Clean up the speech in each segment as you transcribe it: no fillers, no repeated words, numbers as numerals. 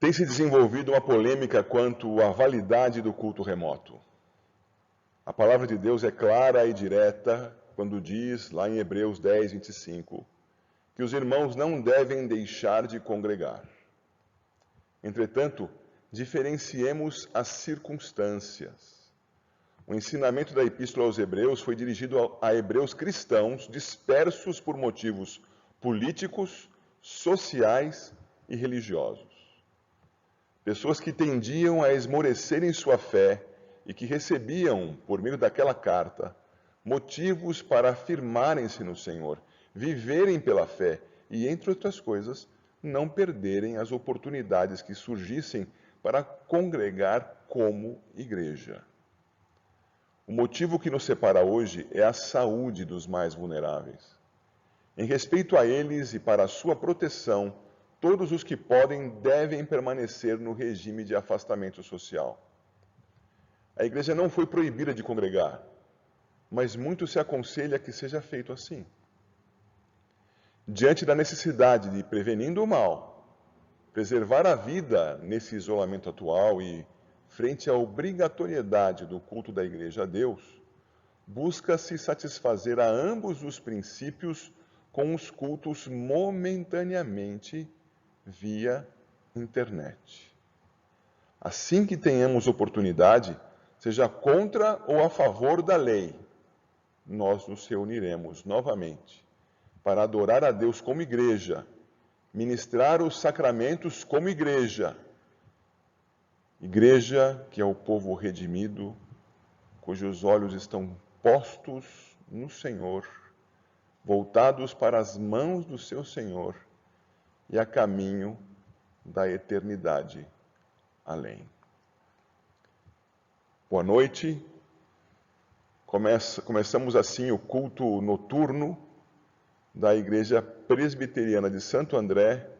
Tem se desenvolvido uma polêmica quanto à validade do culto remoto. A palavra de Deus é clara e direta quando diz, lá em Hebreus 10, 25, que os irmãos não devem deixar de congregar. Entretanto, diferenciemos as circunstâncias. O ensinamento da Epístola aos Hebreus foi dirigido a hebreus cristãos dispersos por motivos políticos, sociais e religiosos. Pessoas que tendiam a esmorecer em sua fé e que recebiam, por meio daquela carta, motivos para afirmarem-se no Senhor, viverem pela fé e, entre outras coisas, não perderem as oportunidades que surgissem para congregar como igreja. O motivo que nos separa hoje é a saúde dos mais vulneráveis. Em respeito a eles e para a sua proteção, todos os que podem devem permanecer no regime de afastamento social. A igreja não foi proibida de congregar, mas muito se aconselha que seja feito assim. Diante da necessidade de, prevenindo o mal, preservar a vida nesse isolamento atual e, frente à obrigatoriedade do culto da igreja a Deus, busca-se satisfazer a ambos os princípios com os cultos momentaneamente via internet. Assim que tenhamos oportunidade, seja contra ou a favor da lei, nós nos reuniremos novamente para adorar a Deus como igreja, ministrar os sacramentos como igreja, igreja que é o povo redimido, cujos olhos estão postos no Senhor, voltados para as mãos do seu Senhor e a caminho da eternidade além. Boa noite. Começamos assim o culto noturno da Igreja Presbiteriana de Santo André,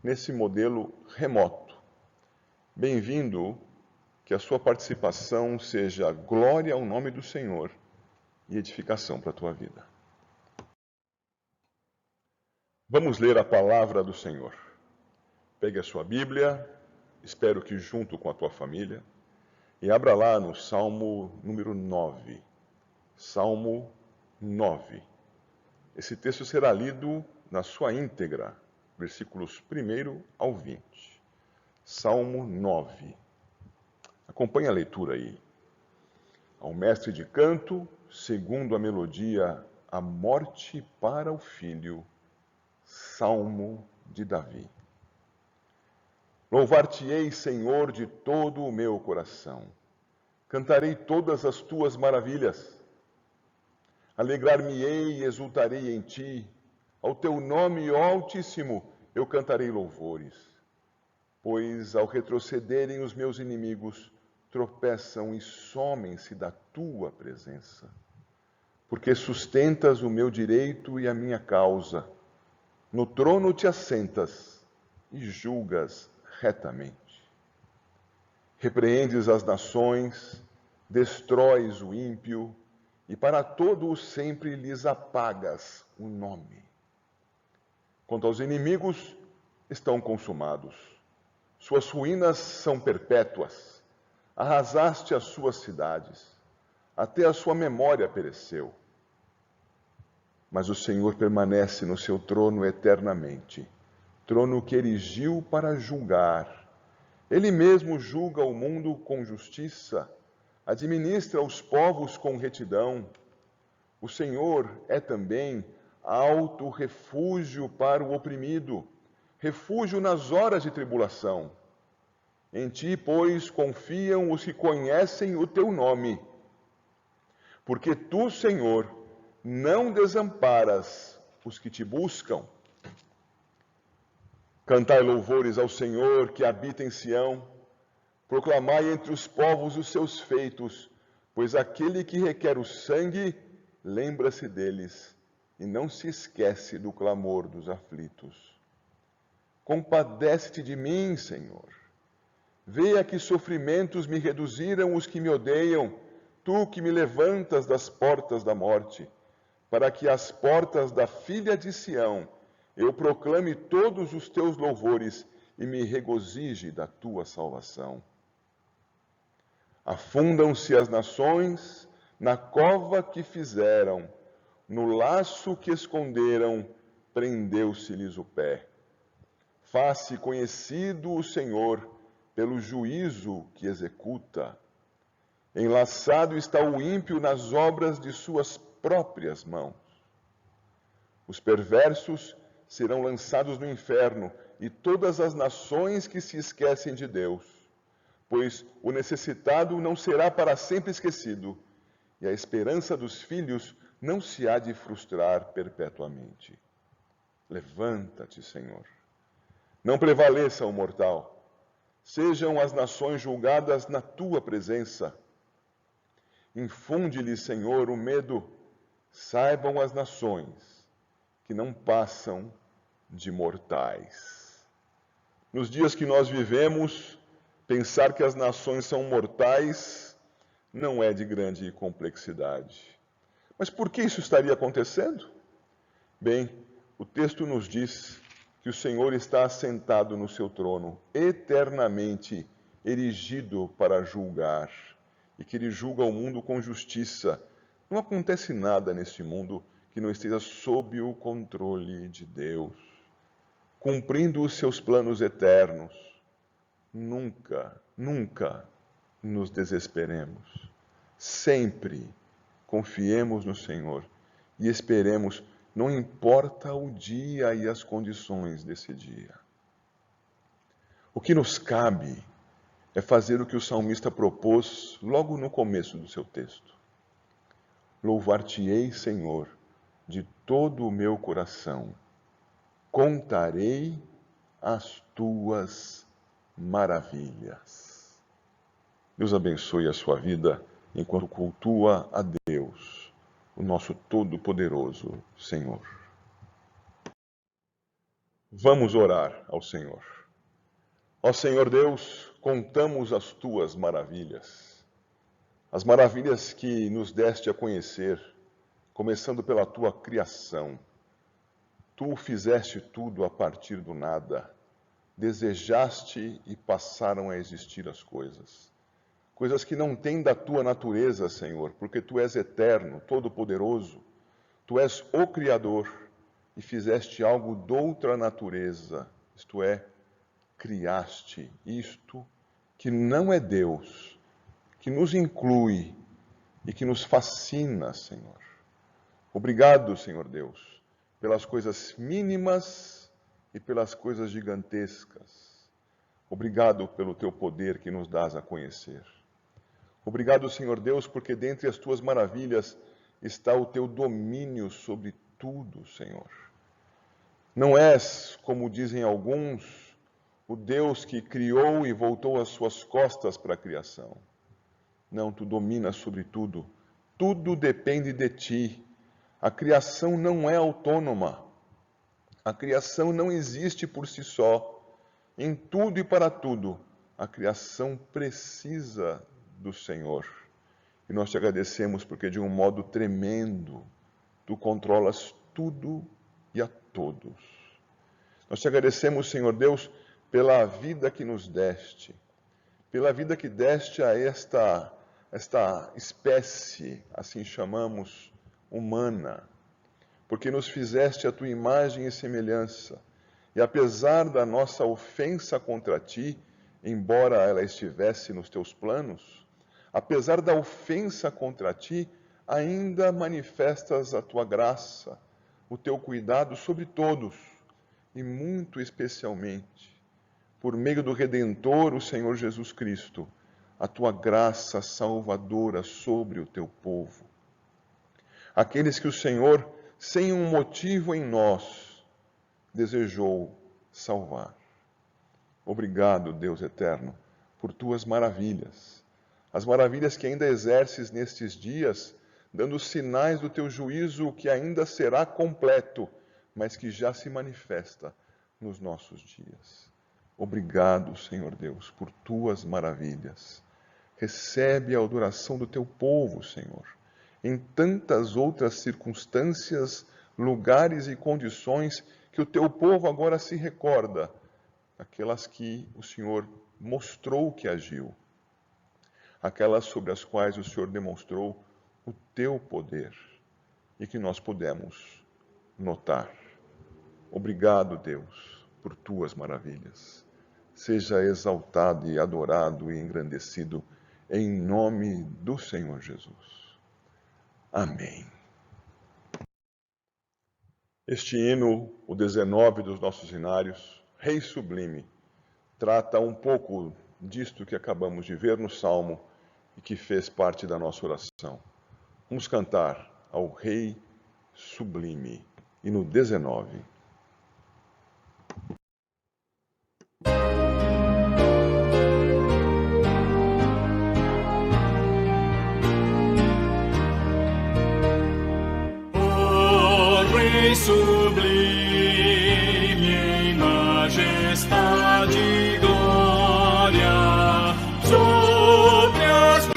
nesse modelo remoto. Bem-vindo, que a sua participação seja glória ao nome do Senhor e edificação para a tua vida. Vamos ler a palavra do Senhor. Pegue a sua Bíblia, espero que junto com a tua família, e abra lá no Salmo número 9. Salmo 9. Esse texto será lido na sua íntegra, versículos 1 ao 20. Salmo 9. Acompanhe a leitura aí. Ao mestre de canto, segundo a melodia, a morte para o filho, Salmo de Davi. Louvar-te-ei, Senhor, de todo o meu coração. Cantarei todas as tuas maravilhas. Alegrar-me-ei e exultarei em ti. Ao teu nome, ó Altíssimo, eu cantarei louvores. Pois, ao retrocederem os meus inimigos, tropeçam e somem-se da tua presença. Porque sustentas o meu direito e a minha causa. No trono te assentas e julgas retamente. Repreendes as nações, destróis o ímpio, e para todo o sempre lhes apagas o nome. Quanto aos inimigos, estão consumados. Suas ruínas são perpétuas. Arrasaste as suas cidades. Até a sua memória pereceu. Mas o Senhor permanece no seu trono eternamente, trono que erigiu para julgar. Ele mesmo julga o mundo com justiça, administra os povos com retidão. O Senhor é também alto refúgio para o oprimido, refúgio nas horas de tribulação. Em ti, pois, confiam os que conhecem o teu nome. Porque tu, Senhor, não desamparas os que te buscam. Cantai louvores ao Senhor que habita em Sião. Proclamai entre os povos os seus feitos, pois aquele que requer o sangue, lembra-se deles e não se esquece do clamor dos aflitos. Compadece-te de mim, Senhor. Vê a que sofrimentos me reduziram os que me odeiam, tu que me levantas das portas da morte, para que às portas da filha de Sião eu proclame todos os teus louvores e me regozije da tua salvação. Afundam-se as nações na cova que fizeram, no laço que esconderam, prendeu-se-lhes o pé. Faz-se conhecido o Senhor pelo juízo que executa. Enlaçado está o ímpio nas obras de suas próprias mãos. Os perversos serão lançados no inferno, e todas as nações que se esquecem de Deus, pois o necessitado não será para sempre esquecido, e a esperança dos filhos não se há de frustrar perpetuamente. Levanta-te, Senhor. Não prevaleça o mortal. Sejam as nações julgadas na tua presença. Infunde-lhes, Senhor, o medo. Saibam as nações que não passam de mortais. Nos dias que nós vivemos, pensar que as nações são mortais não é de grande complexidade. Mas por que isso estaria acontecendo? Bem, o texto nos diz que o Senhor está assentado no seu trono, eternamente erigido para julgar, e que ele julga o mundo com justiça. Não acontece nada neste mundo que não esteja sob o controle de Deus, cumprindo os seus planos eternos. Nunca, nunca nos desesperemos. Sempre confiemos no Senhor e esperemos, não importa o dia e as condições desse dia. O que nos cabe é fazer o que o salmista propôs logo no começo do seu texto. Louvar-te-ei, Senhor, de todo o meu coração. Contarei as tuas maravilhas. Deus abençoe a sua vida enquanto cultua a Deus, o nosso Todo-Poderoso Senhor. Vamos orar ao Senhor. Ó Senhor Deus, contamos as tuas maravilhas, as maravilhas que nos deste a conhecer, começando pela tua criação. Tu fizeste tudo a partir do nada, desejaste e passaram a existir as coisas. Coisas que não têm da tua natureza, Senhor, porque tu és eterno, todo-poderoso, tu és o Criador e fizeste algo doutra natureza, isto é, criaste isto que não é Deus, que nos inclui e que nos fascina, Senhor. Obrigado, Senhor Deus, pelas coisas mínimas e pelas coisas gigantescas. Obrigado pelo teu poder que nos dás a conhecer. Obrigado, Senhor Deus, porque dentre as tuas maravilhas está o teu domínio sobre tudo, Senhor. Não és, como dizem alguns, o Deus que criou e voltou as suas costas para a criação. Não, tu dominas sobre tudo. Tudo depende de ti. A criação não é autônoma. A criação não existe por si só. Em tudo e para tudo, a criação precisa do Senhor. E nós te agradecemos porque de um modo tremendo, tu controlas tudo e a todos. Nós te agradecemos, Senhor Deus, pela vida que nos deste, pela vida que deste a esta espécie, assim chamamos, humana, porque nos fizeste a tua imagem e semelhança, e apesar da nossa ofensa contra ti, embora ela estivesse nos teus planos, apesar da ofensa contra ti, ainda manifestas a tua graça, o teu cuidado sobre todos, e muito especialmente, por meio do Redentor, o Senhor Jesus Cristo, a tua graça salvadora sobre o teu povo. Aqueles que o Senhor, sem um motivo em nós, desejou salvar. Obrigado, Deus eterno, por tuas maravilhas, as maravilhas que ainda exerces nestes dias, dando sinais do teu juízo que ainda será completo, mas que já se manifesta nos nossos dias. Obrigado, Senhor Deus, por tuas maravilhas. Recebe a adoração do teu povo, Senhor, em tantas outras circunstâncias, lugares e condições que o teu povo agora se recorda aquelas que o Senhor mostrou que agiu, aquelas sobre as quais o Senhor demonstrou o teu poder e que nós pudemos notar. Obrigado, Deus, por tuas maravilhas. Seja exaltado e adorado e engrandecido em nome do Senhor Jesus. Amém. Este hino, o 19 dos nossos hinários, Rei Sublime, trata um pouco disto que acabamos de ver no Salmo e que fez parte da nossa oração. Vamos cantar ao Rei Sublime, hino 19. Sublime em majestade e glória, sobre as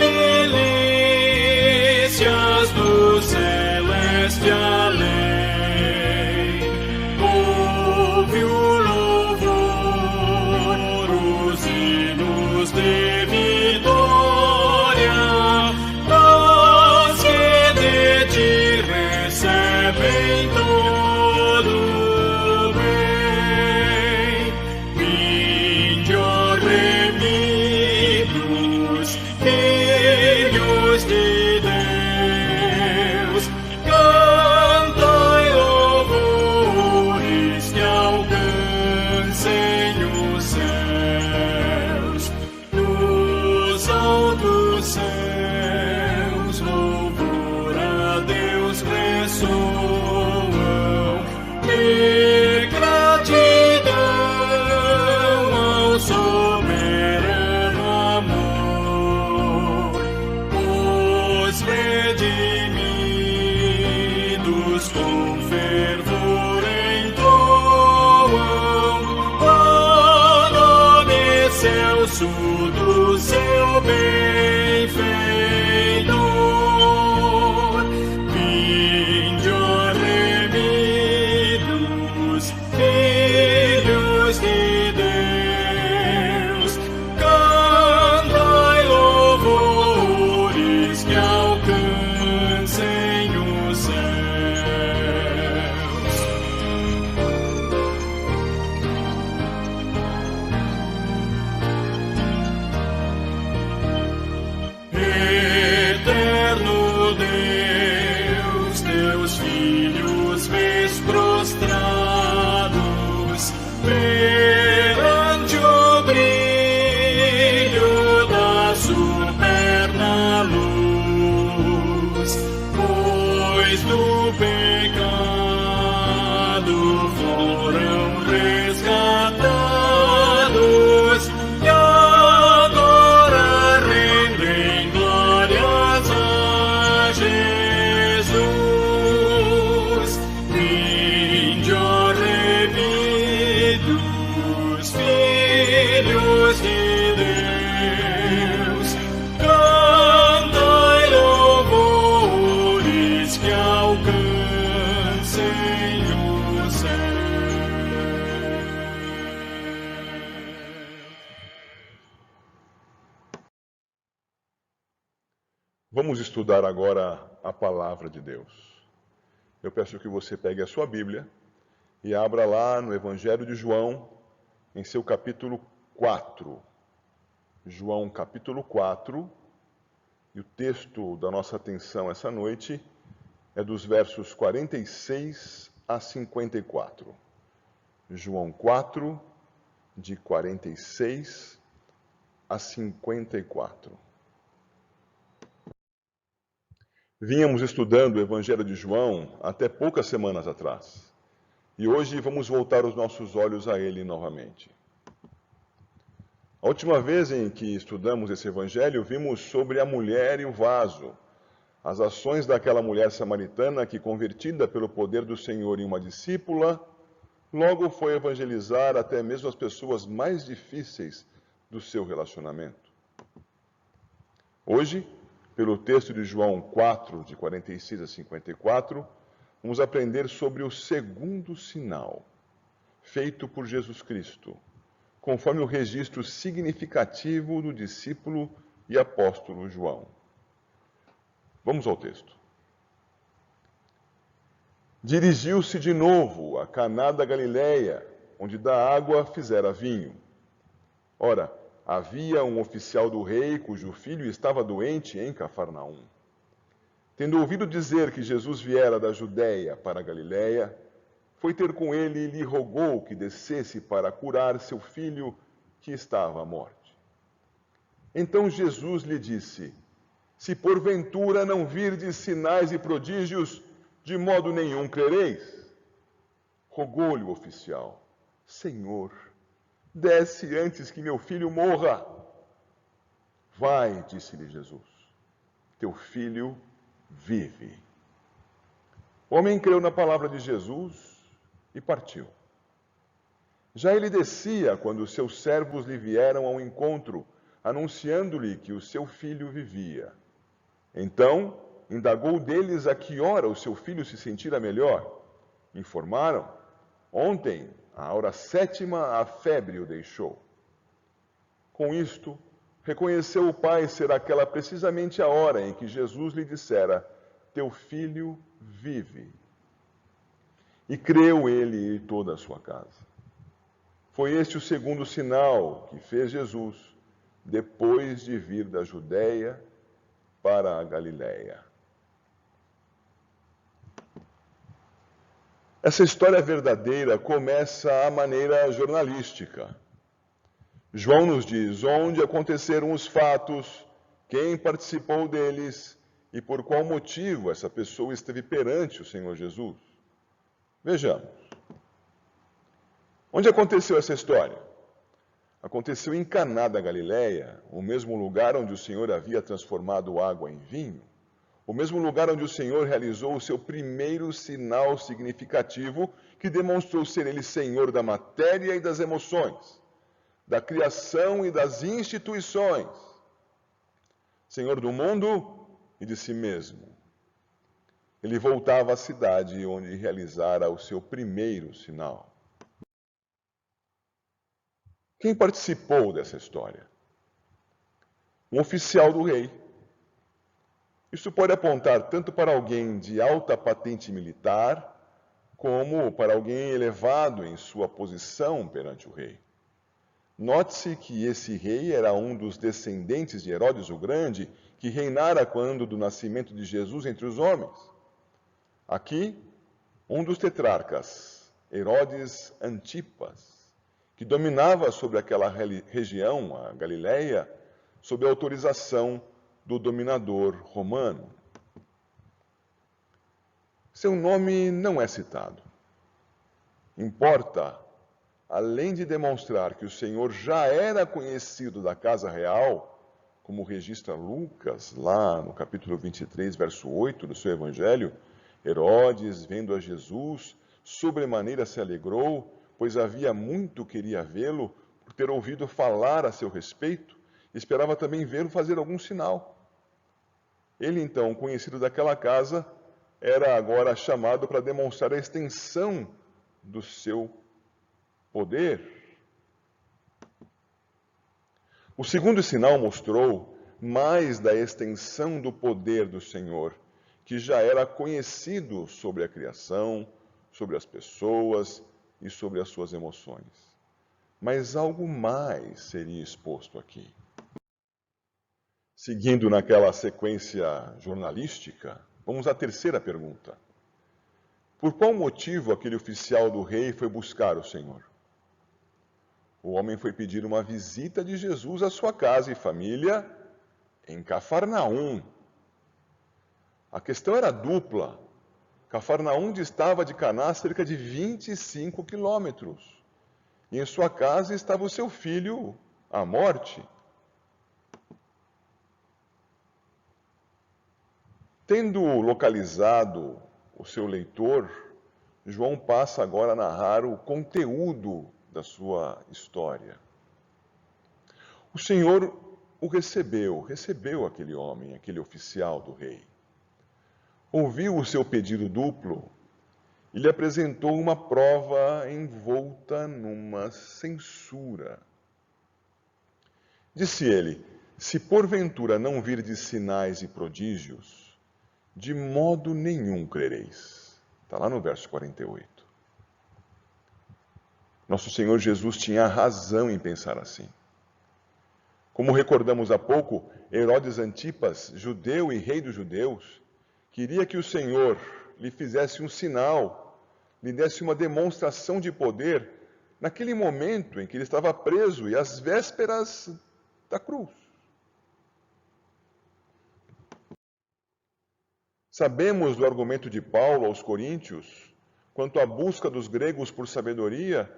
milícias do celeste além, ouve o louvor, os hinos de vitória, nós que de ti recebem do seu benfeitor. Vinde, ó remidos, filhos de Deus, cantai louvores que alcancem os céus. Perante o brilho da superna luz, pois do pecado foram resgatados e agora rendem glórias a Jesus. Vinde, ó remidos, filhos de Deus, cantai louvores que alcancem o céu. Vamos estudar agora a palavra de Deus. Eu peço que você pegue a sua Bíblia e abra lá no Evangelho de João, em seu capítulo 4. João, capítulo 4, e o texto da nossa atenção essa noite é dos versos 46 a 54. João 4, de 46 a 54. Vínhamos estudando o Evangelho de João até poucas semanas atrás. E hoje vamos voltar os nossos olhos a ele novamente. A última vez em que estudamos esse Evangelho, vimos sobre a mulher e o vaso, as ações daquela mulher samaritana que, convertida pelo poder do Senhor em uma discípula, logo foi evangelizar até mesmo as pessoas mais difíceis do seu relacionamento. Hoje, pelo texto de João 4, de 46 a 54, vamos aprender sobre o segundo sinal, feito por Jesus Cristo, conforme o registro significativo do discípulo e apóstolo João. Vamos ao texto. Dirigiu-se de novo a Caná da Galileia, onde da água fizera vinho. Ora, havia um oficial do rei cujo filho estava doente em Cafarnaum. Tendo ouvido dizer que Jesus viera da Judéia para a Galileia, foi ter com ele e lhe rogou que descesse para curar seu filho que estava à morte. Então Jesus lhe disse: Se porventura não virdes sinais e prodígios, de modo nenhum crereis. Rogou-lhe o oficial: Senhor, desce antes que meu filho morra. Vai, disse-lhe Jesus, teu filho vive. O homem creu na palavra de Jesus e partiu. Já ele descia quando seus servos lhe vieram ao encontro, anunciando-lhe que o seu filho vivia. Então, indagou deles a que hora o seu filho se sentira melhor. Informaram: ontem, à hora 7ª, a febre o deixou. Com isto, reconheceu o pai ser aquela precisamente a hora em que Jesus lhe dissera: teu filho vive. E creu ele e toda a sua casa. Foi este o segundo sinal que fez Jesus, depois de vir da Judéia para a Galiléia. Essa história verdadeira começa à maneira jornalística. João nos diz onde aconteceram os fatos, quem participou deles e por qual motivo essa pessoa esteve perante o Senhor Jesus. Vejamos. Onde aconteceu essa história? Aconteceu em Caná da Galileia, o mesmo lugar onde o Senhor havia transformado água em vinho, o mesmo lugar onde o Senhor realizou o seu primeiro sinal significativo que demonstrou ser ele Senhor da matéria e das emoções, da criação e das instituições, Senhor do mundo e de si mesmo. Ele voltava à cidade onde realizara o seu primeiro sinal. Quem participou dessa história? Um oficial do rei. Isso pode apontar tanto para alguém de alta patente militar, como para alguém elevado em sua posição perante o rei. Note-se que esse rei era um dos descendentes de Herodes o Grande, que reinara quando do nascimento de Jesus entre os homens. Aqui, um dos tetrarcas, Herodes Antipas, que dominava sobre aquela região, a Galileia, sob a autorização do dominador romano. Seu nome não é citado. Importa, além de demonstrar que o Senhor já era conhecido da casa real, como registra Lucas, lá no capítulo 23, verso 8 do seu evangelho, Herodes, vendo a Jesus, sobremaneira se alegrou, pois havia muito queria vê-lo, por ter ouvido falar a seu respeito, esperava também vê-lo fazer algum sinal. Ele, então, conhecido daquela casa, era agora chamado para demonstrar a extensão do seu poder. O segundo sinal mostrou mais da extensão do poder do Senhor, que já era conhecido sobre a criação, sobre as pessoas e sobre as suas emoções. Mas algo mais seria exposto aqui. Seguindo naquela sequência jornalística, vamos à terceira pergunta. Por qual motivo aquele oficial do rei foi buscar o Senhor? O homem foi pedir uma visita de Jesus à sua casa e família em Cafarnaum. A questão era dupla. Cafarnaum distava de Caná cerca de 25 quilômetros. E em sua casa estava o seu filho à morte. Tendo localizado o seu leitor, João passa agora a narrar o conteúdo da sua história. O Senhor o recebeu aquele homem, aquele oficial do rei. Ouviu o seu pedido duplo e lhe apresentou uma prova envolta numa censura. Disse ele: se porventura não virdes sinais e prodígios, de modo nenhum crereis. Está lá no verso 48. Nosso Senhor Jesus tinha razão em pensar assim. Como recordamos há pouco, Herodes Antipas, judeu e rei dos judeus, queria que o Senhor lhe fizesse um sinal, lhe desse uma demonstração de poder naquele momento em que ele estava preso e às vésperas da cruz. Sabemos do argumento de Paulo aos Coríntios quanto à busca dos gregos por sabedoria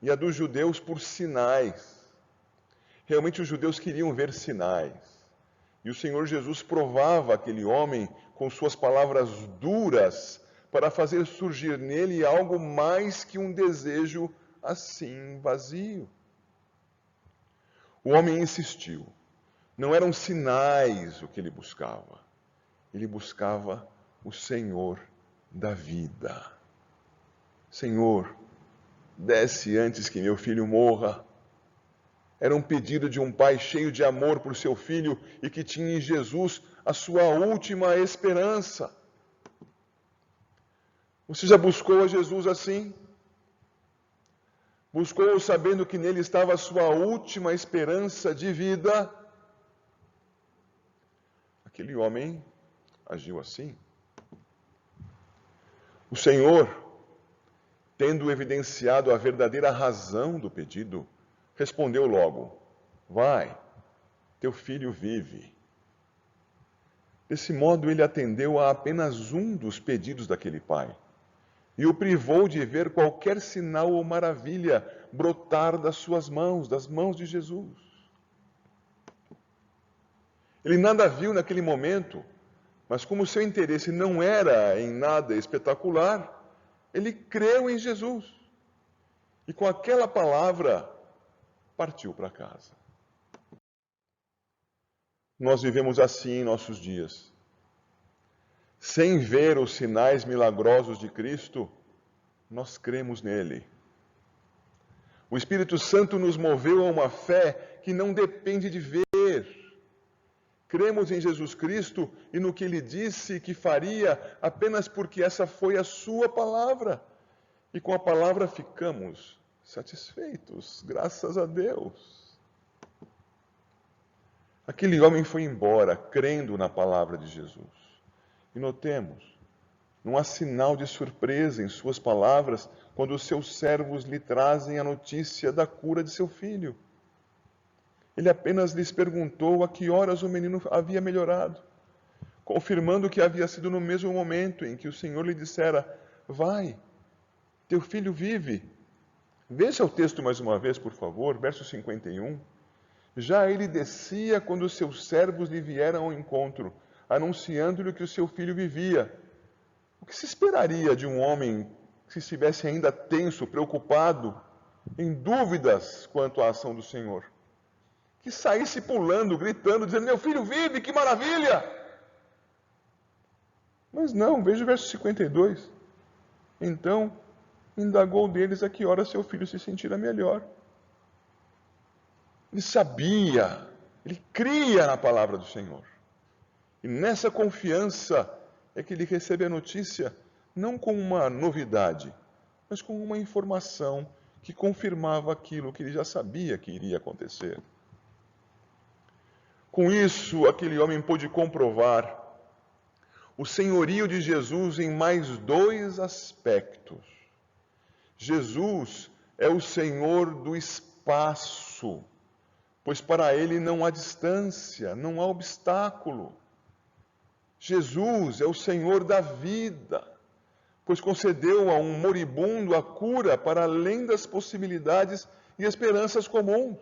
e a dos judeus por sinais. Realmente os judeus queriam ver sinais. E o Senhor Jesus provava aquele homem com suas palavras duras para fazer surgir nele algo mais que um desejo assim vazio. O homem insistiu. Não eram sinais o que ele buscava. Ele buscava o Senhor da vida. Senhor, desce antes que meu filho morra. Era um pedido de um pai cheio de amor por seu filho e que tinha em Jesus a sua última esperança. Você já buscou a Jesus assim? Buscou-o sabendo que nele estava a sua última esperança de vida? Aquele homem agiu assim. O Senhor, tendo evidenciado a verdadeira razão do pedido, respondeu logo: vai, teu filho vive. Desse modo, ele atendeu a apenas um dos pedidos daquele pai e o privou de ver qualquer sinal ou maravilha brotar das suas mãos, das mãos de Jesus. Ele nada viu naquele momento, mas como seu interesse não era em nada espetacular, ele creu em Jesus e com aquela palavra partiu para casa. Nós vivemos assim em nossos dias. Sem ver os sinais milagrosos de Cristo, nós cremos nele. O Espírito Santo nos moveu a uma fé que não depende de ver. Cremos em Jesus Cristo e no que ele disse que faria apenas porque essa foi a sua palavra. E com a palavra ficamos satisfeitos, graças a Deus. Aquele homem foi embora, crendo na palavra de Jesus. E notemos, não há sinal de surpresa em suas palavras quando os seus servos lhe trazem a notícia da cura de seu filho. Ele apenas lhes perguntou a que horas o menino havia melhorado, confirmando que havia sido no mesmo momento em que o Senhor lhe dissera: vai, teu filho vive. Veja o texto mais uma vez, por favor, verso 51. Já ele descia quando seus servos lhe vieram ao encontro, anunciando-lhe que o seu filho vivia. O que se esperaria de um homem que estivesse ainda tenso, preocupado, em dúvidas quanto à ação do Senhor? Que saísse pulando, gritando, dizendo: meu filho vive, que maravilha! Mas não, veja o verso 52. Então, indagou deles a que hora seu filho se sentira melhor. Ele sabia, ele cria na palavra do Senhor. E nessa confiança é que ele recebe a notícia, não como uma novidade, mas como uma informação que confirmava aquilo que ele já sabia que iria acontecer. Com isso, aquele homem pôde comprovar o senhorio de Jesus em mais dois aspectos. Jesus é o Senhor do espaço, pois para ele não há distância, não há obstáculo. Jesus é o Senhor da vida, pois concedeu a um moribundo a cura para além das possibilidades e esperanças comuns.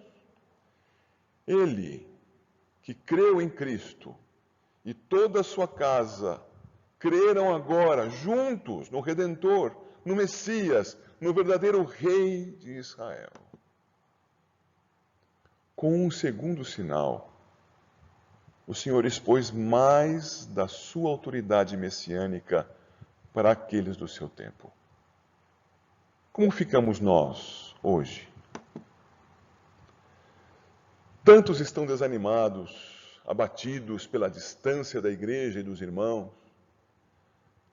Ele, que creu em Cristo, e toda a sua casa creram agora juntos no Redentor, no Messias, no verdadeiro Rei de Israel. Com um segundo sinal, o Senhor expôs mais da sua autoridade messiânica para aqueles do seu tempo. Como ficamos nós hoje? Tantos estão desanimados, abatidos pela distância da igreja e dos irmãos.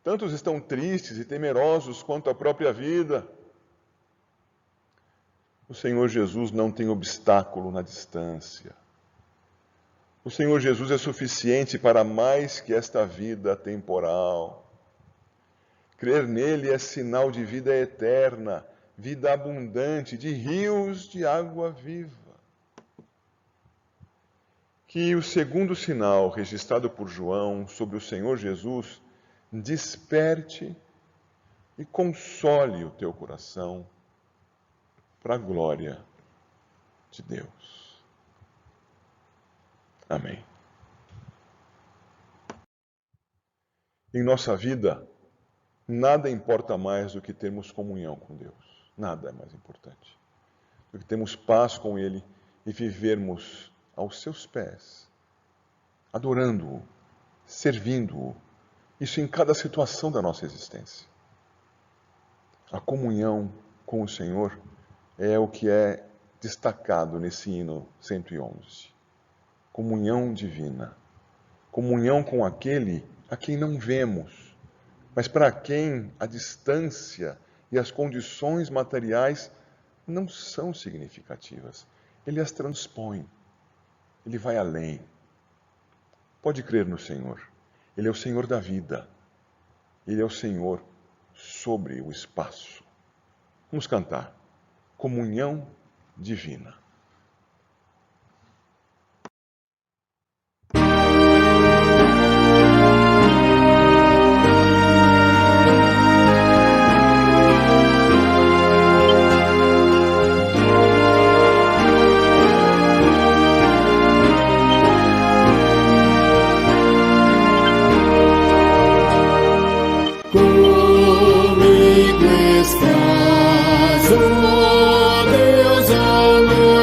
Tantos estão tristes e temerosos quanto à própria vida. O Senhor Jesus não tem obstáculo na distância. O Senhor Jesus é suficiente para mais que esta vida temporal. Crer nele é sinal de vida eterna, vida abundante, de rios de água viva. Que o segundo sinal registrado por João sobre o Senhor Jesus desperte e console o teu coração para a glória de Deus. Amém. Em nossa vida, nada importa mais do que termos comunhão com Deus. Nada é mais importante do que termos paz com Ele e vivermos aos seus pés, adorando-o, servindo-o. Isso em cada situação da nossa existência. A comunhão com o Senhor é o que é destacado nesse hino 111. Comunhão divina. Comunhão com aquele a quem não vemos, mas para quem a distância e as condições materiais não são significativas. Ele as transpõe. Ele vai além. Pode crer no Senhor. Ele é o Senhor da vida. Ele é o Senhor sobre o espaço. Vamos cantar. Comunhão divina. Comigo estás, ó Deus amado.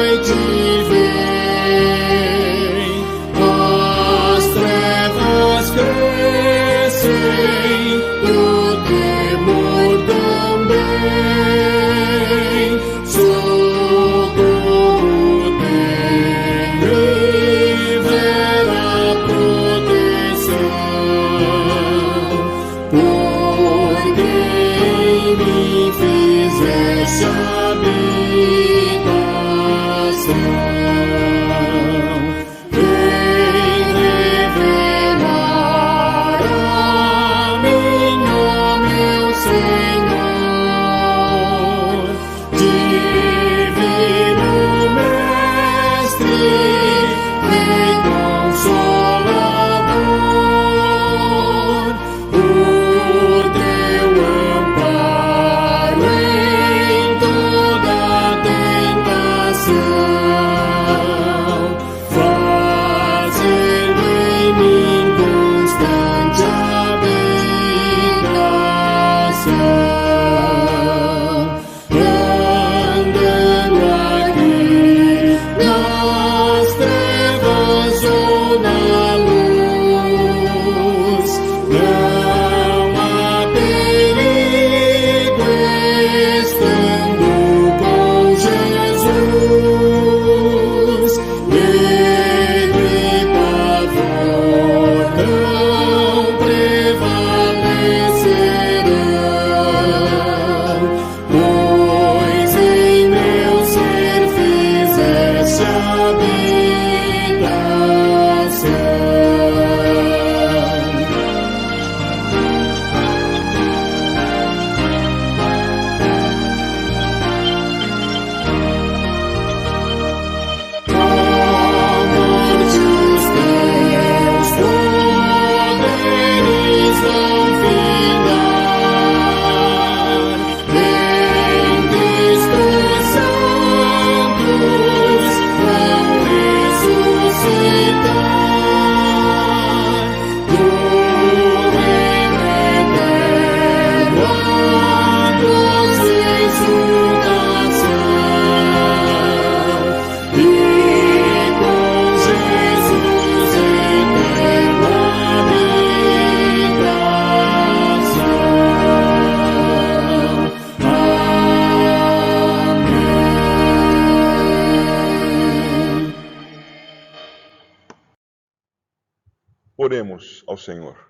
Oremos ao Senhor.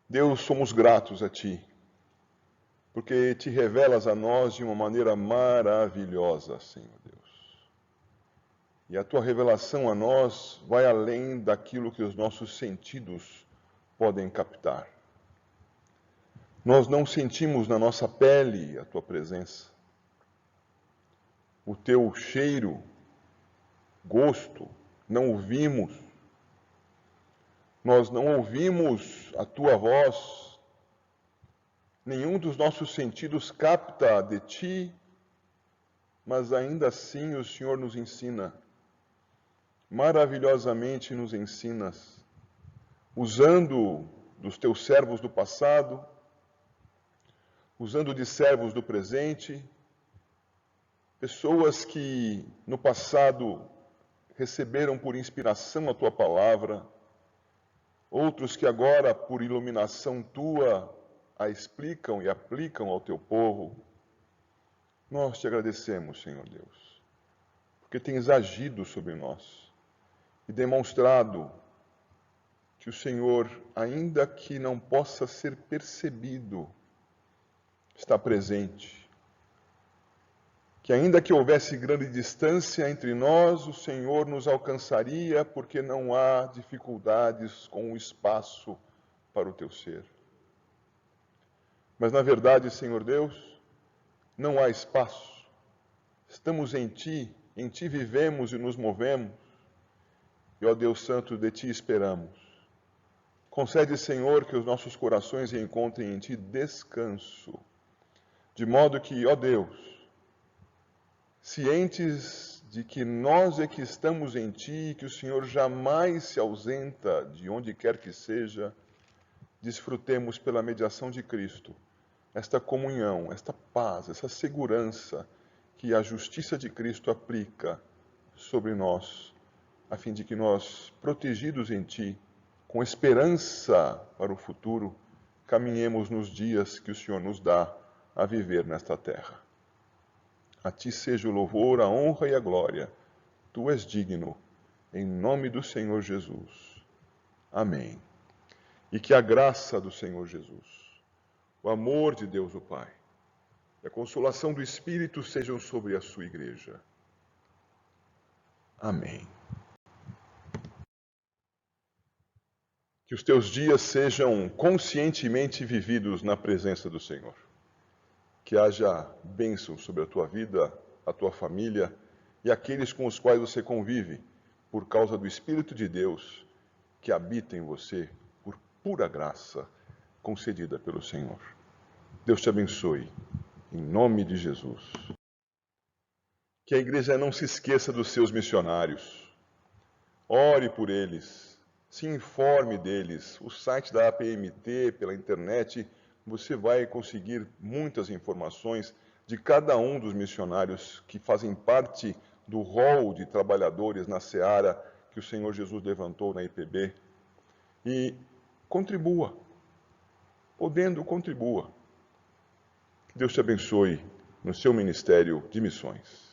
Deus, somos gratos a Ti, porque Te revelas a nós de uma maneira maravilhosa, Senhor Deus. E a Tua revelação a nós vai além daquilo que os nossos sentidos podem captar. Nós não sentimos na nossa pele a Tua presença, o Teu cheiro, gosto, não ouvimos. Nós não ouvimos a Tua voz, nenhum dos nossos sentidos capta de Ti, mas ainda assim o Senhor nos ensina, maravilhosamente nos ensinas, usando dos Teus servos do passado, usando de servos do presente, pessoas que no passado receberam por inspiração a Tua palavra, outros que agora, por iluminação Tua, a explicam e aplicam ao Teu povo. Nós Te agradecemos, Senhor Deus, porque Tens agido sobre nós e demonstrado que o Senhor, ainda que não possa ser percebido, está presente. Que ainda que houvesse grande distância entre nós, o Senhor nos alcançaria, porque não há dificuldades com o espaço para o Teu ser. Mas na verdade, Senhor Deus, não há espaço. Estamos em Ti vivemos e nos movemos, e ó Deus Santo, de Ti esperamos. Concede, Senhor, que os nossos corações encontrem em Ti descanso, de modo que, ó Deus, cientes de que nós é que estamos em Ti e que o Senhor jamais se ausenta de onde quer que seja, desfrutemos pela mediação de Cristo esta comunhão, esta paz, essa segurança que a justiça de Cristo aplica sobre nós, a fim de que nós, protegidos em Ti, com esperança para o futuro, caminhemos nos dias que o Senhor nos dá a viver nesta terra. A Ti seja o louvor, a honra e a glória. Tu és digno, em nome do Senhor Jesus. Amém. E que a graça do Senhor Jesus, o amor de Deus o Pai e a consolação do Espírito sejam sobre a sua igreja. Amém. Que os teus dias sejam conscientemente vividos na presença do Senhor. Que haja bênção sobre a tua vida, a tua família e aqueles com os quais você convive, por causa do Espírito de Deus que habita em você, por pura graça concedida pelo Senhor. Deus te abençoe, em nome de Jesus. Que a igreja não se esqueça dos seus missionários. Ore por eles, se informe deles. O site da APMT, pela internet, você vai conseguir muitas informações de cada um dos missionários que fazem parte do rol de trabalhadores na seara que o Senhor Jesus levantou na IPB. E contribua. Podendo, contribua. Que Deus te abençoe no seu ministério de missões.